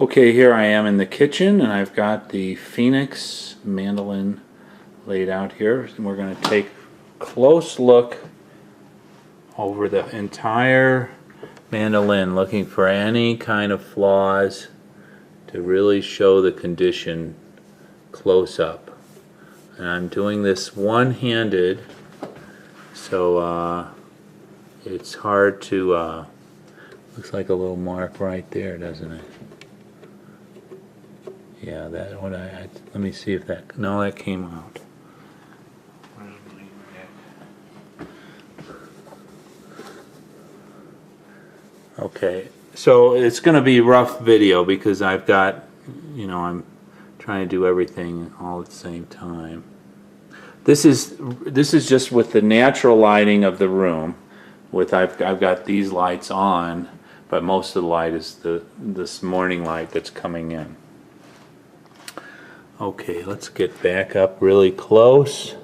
Okay, here I am in the kitchen and I've got the Phoenix mandolin laid out here, and we're going to take a close look over the entire mandolin, looking for any kind of flaws to really show the condition close up. And I'm doing this one-handed, so it's hard to looks like a little mark right there, doesn't it? Yeah, that one. Let me see if that. No, that came out. Okay, so it's going to be rough video because I've got, I'm trying to do everything all at the same time. This is just with the natural lighting of the room. I've got these lights on, but most of the light is this morning light that's coming in. Okay, let's get back up really close.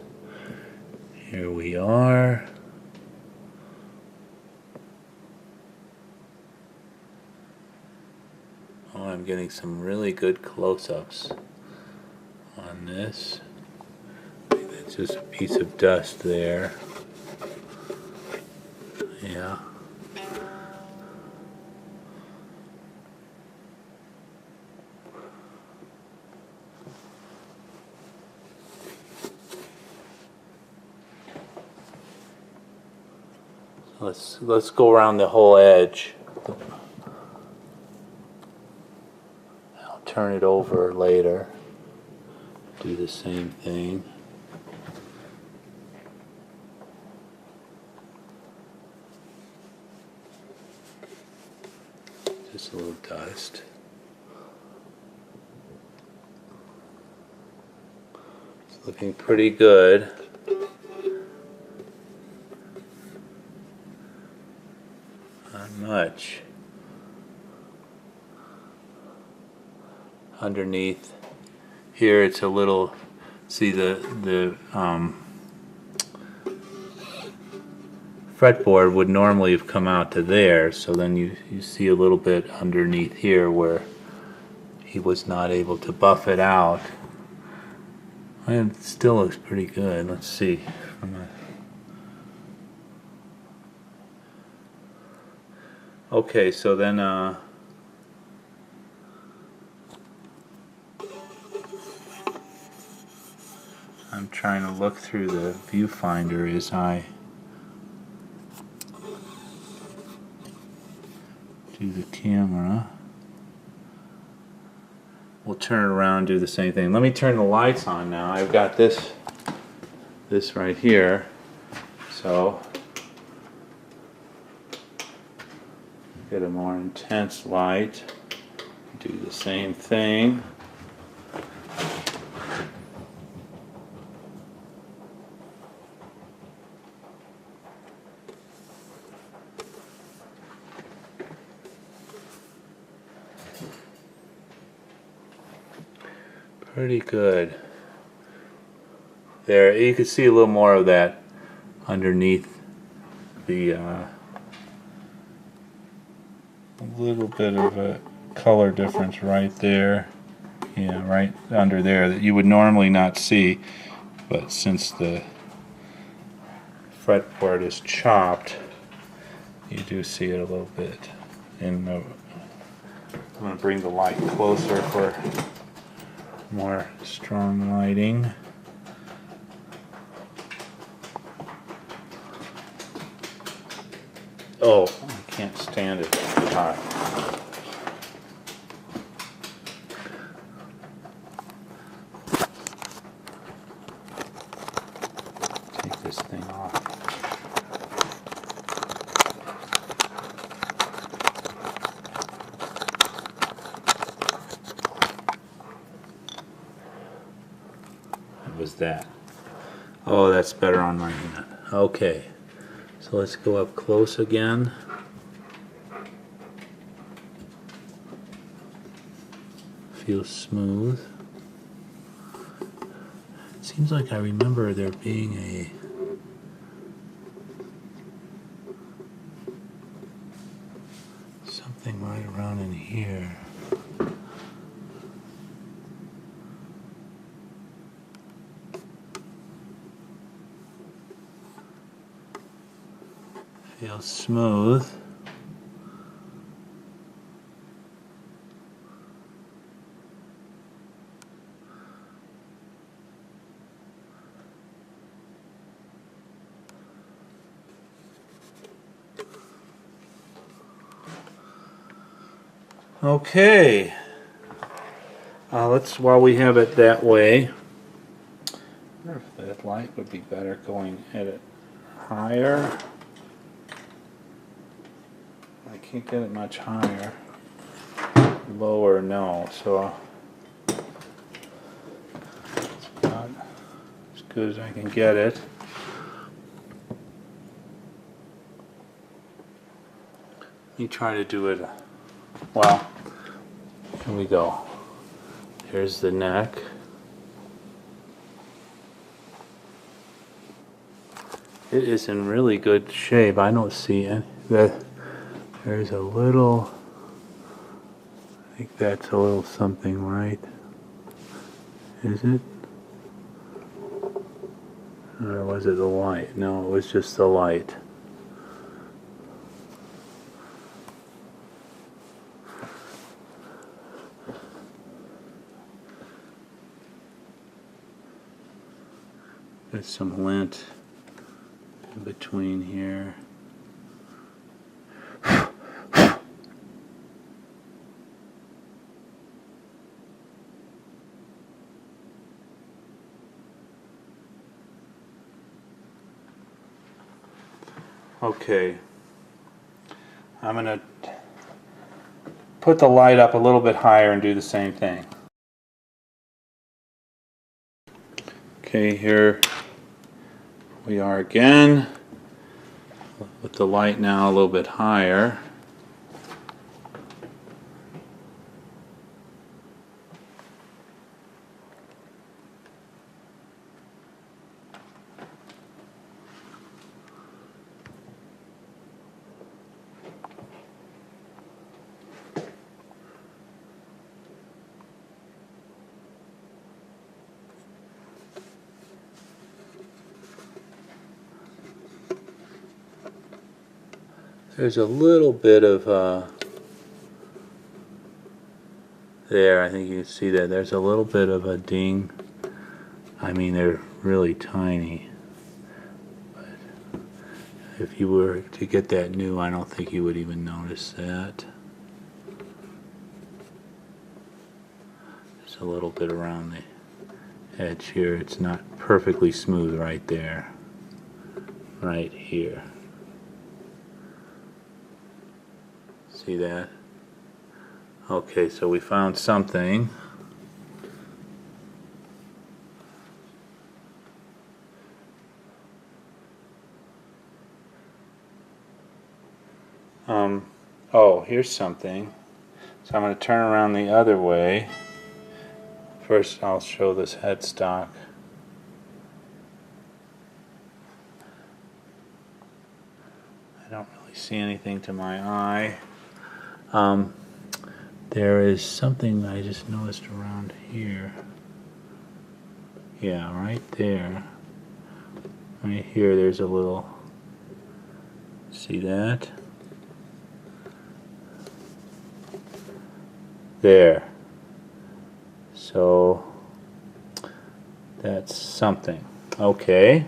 Here we are. Oh, I'm getting some really good close-ups on this. I think that's just a piece of dust there. Yeah. Let's go around the whole edge. I'll turn it over later. Do the same thing. Just a little dust. It's looking pretty good. Not much. Underneath here it's a little, see the fretboard would normally have come out to there, so then you see a little bit underneath here where he was not able to buff it out. And it still looks pretty good. Let's see. Okay, so then I'm trying to look through the viewfinder as I do the camera. We'll turn it around and do the same thing. Let me turn the lights on now. I've got this right here. So get a more intense light. Do the same thing. Pretty good. There, you can see a little more of that underneath the a little bit of a color difference right there. Yeah, right under there that you would normally not see, but since the fretboard is chopped, you do see it a little bit. And I'm going to bring the light closer for more strong lighting. Oh, I can't stand it. It's hot. Take this thing off. Was that? Oh, that's better on my hand. Okay, so let's go up close again. Feels smooth. Seems like I remember there being a something right around in here. Feels smooth. Okay, while we have it that way, I wonder if that light would be better going at it higher. I can't get it much higher. Lower, no, so it's about as good as I can get it. Let me try to do it. Well, here we go. Here's the neck. It is in really good shape. I don't see any. There's a little. I think that's a little something, right? Is it? Or was it the light? No, it was just the light. There's some lint in between here. Okay, I'm going to put the light up a little bit higher and do the same thing. Okay, here we are again with the light now a little bit higher. There's a little bit of there, I think you can see that. There's a little bit of a ding. I mean, they're really tiny. But if you were to get that new, I don't think you would even notice that. There's a little bit around the edge here. It's not perfectly smooth right there. Right here. See that? Okay, so we found something. Oh, here's something. So I'm going to turn around the other way. First, I'll show this headstock. I don't really see anything to my eye. There is something I just noticed around here. Yeah, right there. Right here, there's a little. See that? There. So that's something. Okay.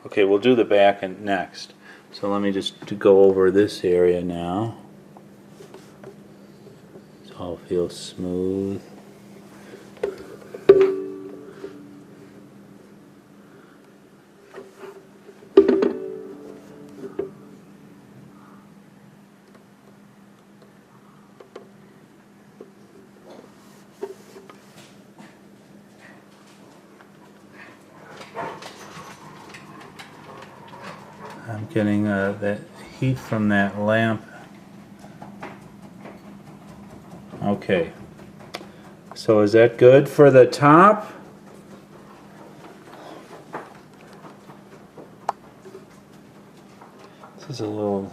Okay, we'll do the back and next. So let me just go over this area now. It all feels smooth. I'm getting that heat from that lamp. Okay. So is that good for the top? This is a little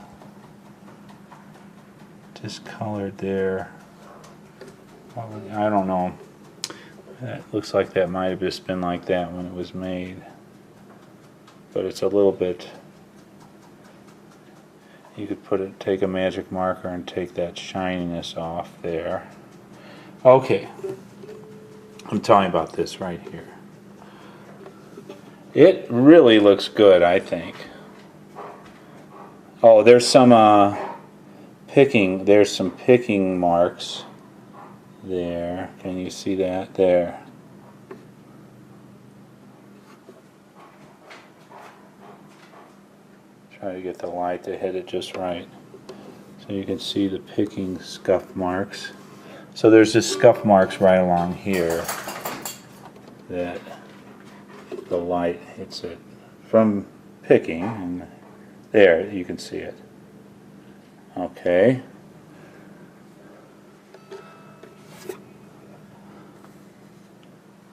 is colored there. I don't know. That looks like that might have just been like that when it was made. But it's a little bit, you could take a magic marker and take that shininess off there. Okay, I'm talking about this right here. It really looks good, I think. Oh, there's some picking. There's some picking marks there. Can you see that there? Try to get the light to hit it just right, so you can see the picking scuff marks. So there's just scuff marks right along here that the light hits it from picking, and there you can see it. Okay.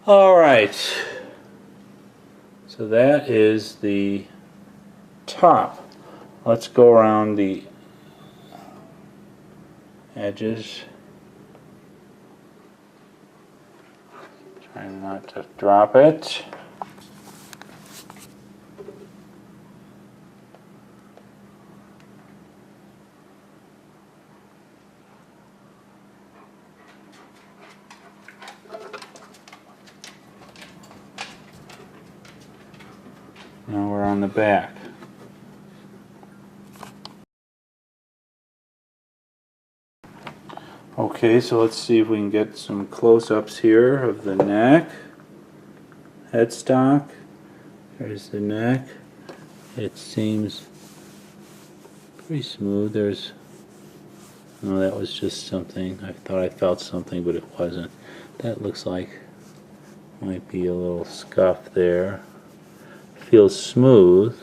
All right. So that is the top. Let's go around the edges. Trying not to drop it. Now we're on the back. Okay, so let's see if we can get some close-ups here of the neck, headstock. There's the neck. It seems pretty smooth. There's, no, that was just something. I thought I felt something, but it wasn't. That looks like might be a little scuff there. Feels smooth.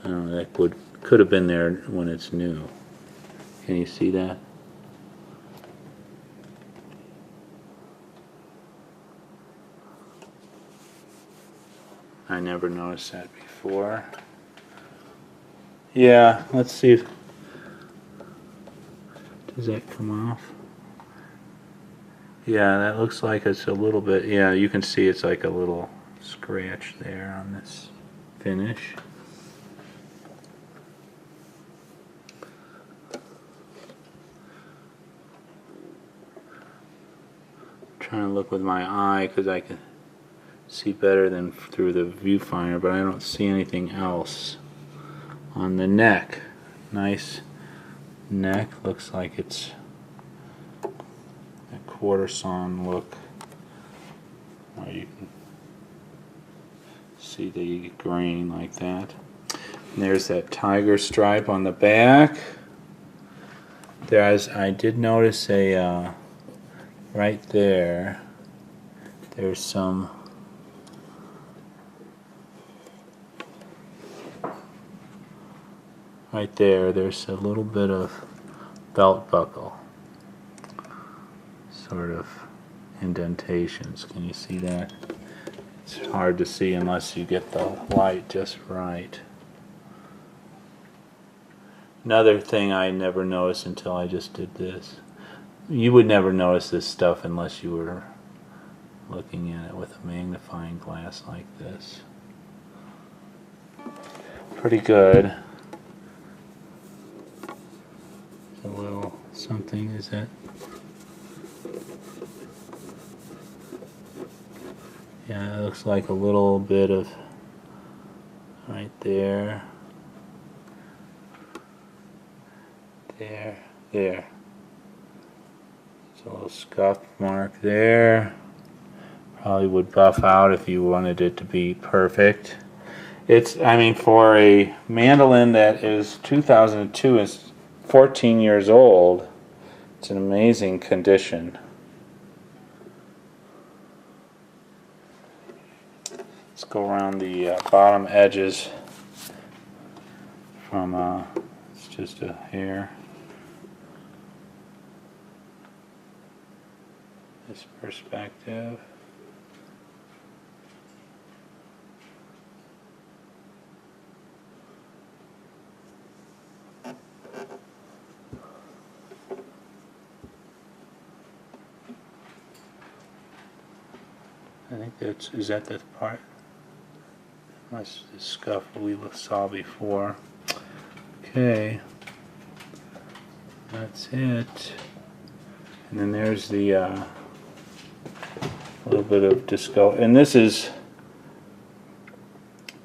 I don't know, that could have been there when it's new. Can you see that? I never noticed that before. Yeah, let's see if, does that come off? Yeah, that looks like it's a little bit, yeah, you can see it's like a little scratch there on this finish. Trying to look with my eye because I can see better than through the viewfinder, but I don't see anything else. On the neck, nice neck, looks like it's a quarter sawn look, where you can see the grain like that. And there's that tiger stripe on the back. I did notice a right there, there's some right there, there's a little bit of belt buckle sort of indentations. Can you see that? It's hard to see unless you get the light just right. Another thing I never noticed until I just did this. You would never notice this stuff unless you were looking at it with a magnifying glass like this. Pretty good. A little something, is that? Yeah, it looks like a little bit of right there. There. There's a little scuff mark there. Probably would buff out if you wanted it to be perfect. It's, I mean, for a mandolin that is 2002, is 14 years old, it's an amazing condition. Let's go around the bottom edges from, it's just a hair. This perspective. think is that the part? That's the scuff we saw before. Okay, that's it. And then there's the little bit of disco, and this is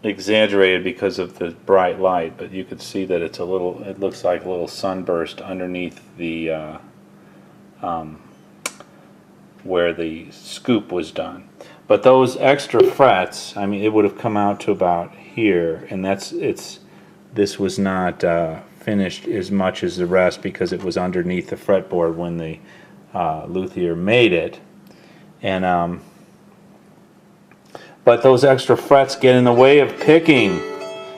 exaggerated because of the bright light, but you could see that it's a little, it looks like a little sunburst underneath the where the scoop was done. But those extra frets, I mean, it would have come out to about here, and this was not finished as much as the rest because it was underneath the fretboard when the luthier made it. And but those extra frets get in the way of picking,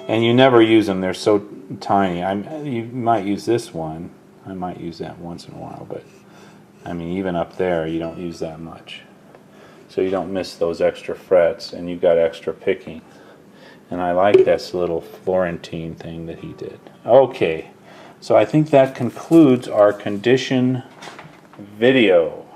and you never use them. They're so tiny. You might use this one. I might use that once in a while, but I mean, even up there, you don't use that much. So you don't miss those extra frets, and you've got extra picking. And I like this little Florentine thing that he did. Okay, so I think that concludes our condition video.